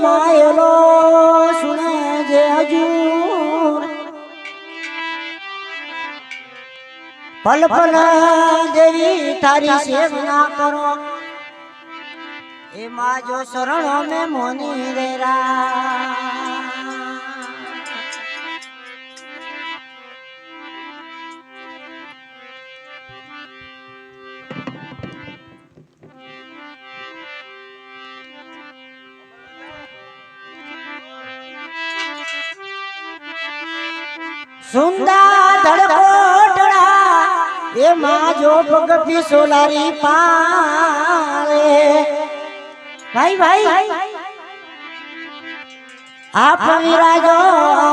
માયલો સુને જે હજૂર પલ પલ દેવી તારી સેવના કરો એમાં જો શરણો મેં મોની રેરા સુંદા ધડકોટડા એમાં જો ભગતી સોલારી પારે ભાઈ ભાઈ આપ વિરાજો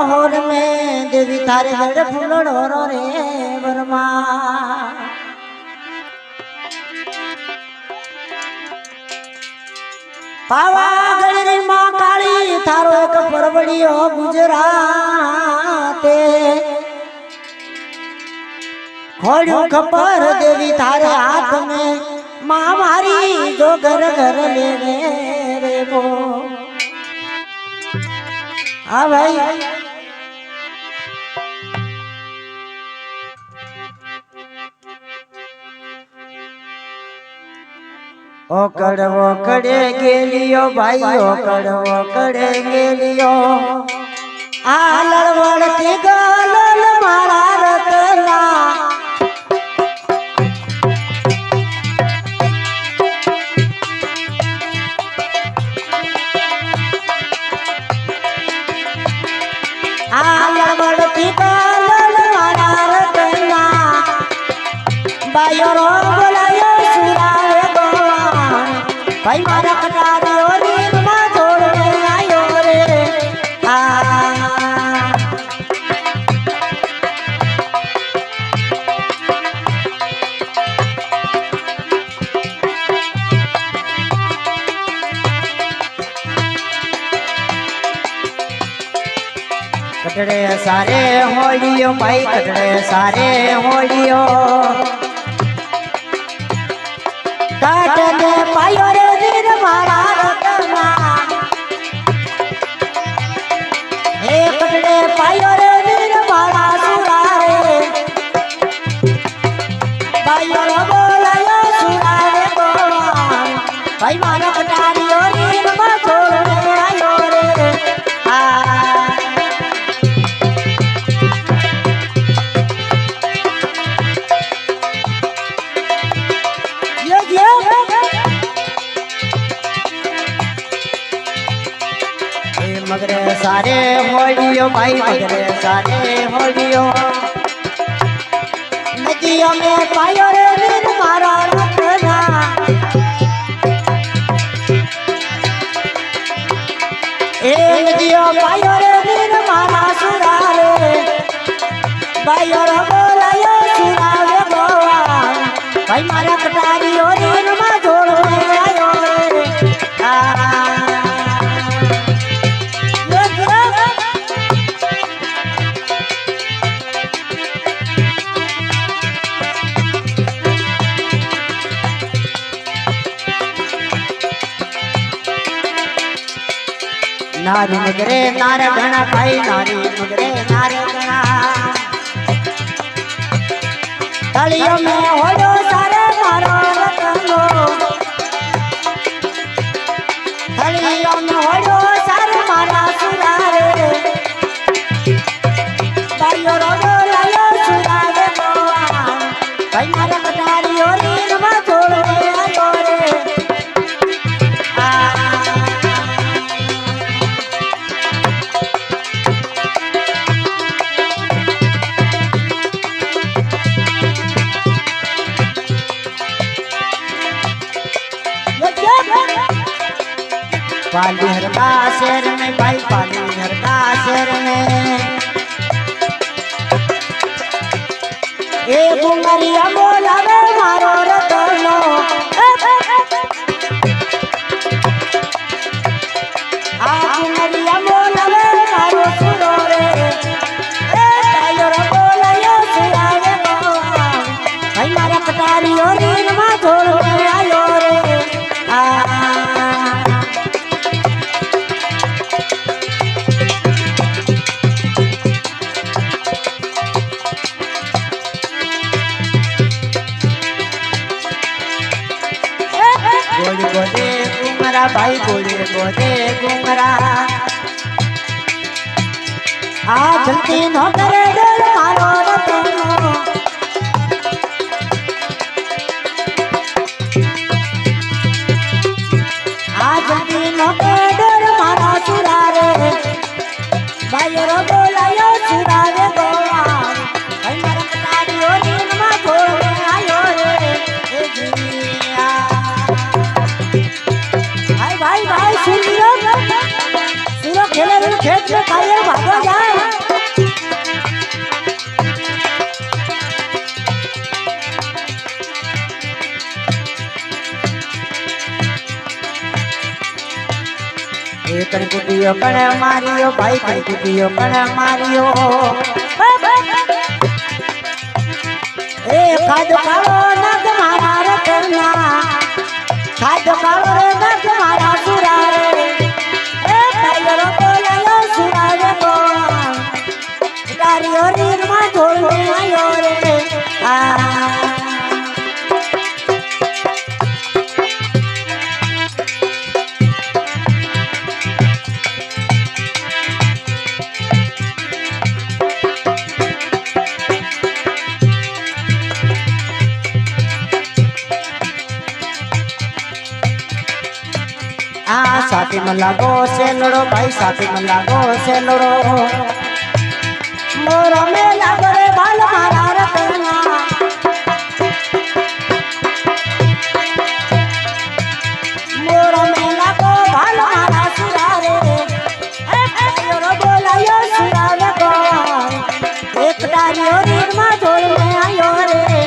હોર में देवी थारे गड़ फूलड़ो रे बरमा पावागढ़ री मां काली थारो एक परवड़ियो गुजराते खोड़ू खपर देवी थारे हाथ में मां मारी जो घर घर ले रे वो हाँ भाई ओकड़े गेलियो भाई ओकड़े गेलियो आ लड़वड़ती गलल मारा रतना आ लड़वड़ती गलल मारा रतना बायो रो बोलायो सुरावे भाई मारा कटारियो रील मा छोड़ के आयो रे आ कटड़े सारे होलियो भाई कटड़े सारे होलियो काट दे पायो रे वीर मारा रतना हे कटड़े पायो रे वीर मारा सुरा रे पायो रे बोलायो सुरा रे भगवान भाई मारा कटारियो रील मा छोड़ के आयो रे आ मगरे सारे होलियो भाई मगरे सारे होलियो नदियों में पायो रे वीर मारा रतना ए नदियों पायो रे वीर मारा सुरा रे भाइयो रे बोलायो सुरा रे भगवान भाई मारा कटारियो रील मा छोड़ के आयो रे आ नारी मगरे नार गणा भाई नारी मगरे नार गणा तलियों में होलो सारे मारो रतनो तलियों में होलो सारे मारा सुरा रे भाइयो रो बोलायो सुरा रे भगवान भाई मारा कटारियो रील मा छोड़ के आयो रे आ पाली हरदा भाई बोले बोले घुमरा आ जल्दी न करे डर मारो रतनो आ जल्दी न करे डर मारा सुरा रे भाई रो बोलायो सुरा रे गोवा भाई मारा कटारी ओ दिन मा छोड़ आयो रे ए दुनिया भाई भाई सुनियो सुनो खेले रे खेत में खाइए भागो जाए एक कुटियो कण मारियो भाई कण कुटियो कण मारियो ए खादो कालो नग मारा रतना खादो कालो रे नग मारा सुरा रे ए भाईरो बोलायो सुरा रे गो तारियो रीर मा ढोल आयो रे आ साथी में लागो से लड़ो भाई साथी में लागो से लड़ो मोरा में लागो रे बाल मारा रतना मोरा में लागो बाल मारा सुरा रे भाईरो बोलायो सुरा रे गो एक डारियो रीर मा ढोल में आयो रे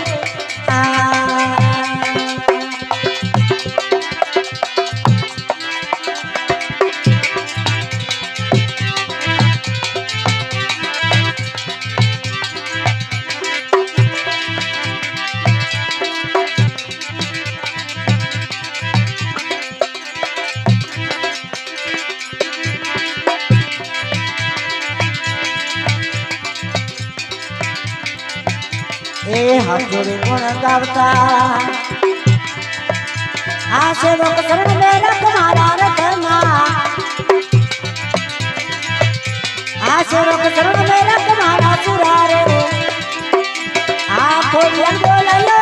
ए हजूरी गुण गावता आसे लोक शरण में रख मारा रखना आसे लोक शरण में रख मारा सुरा रे आ खोलियन बोलायो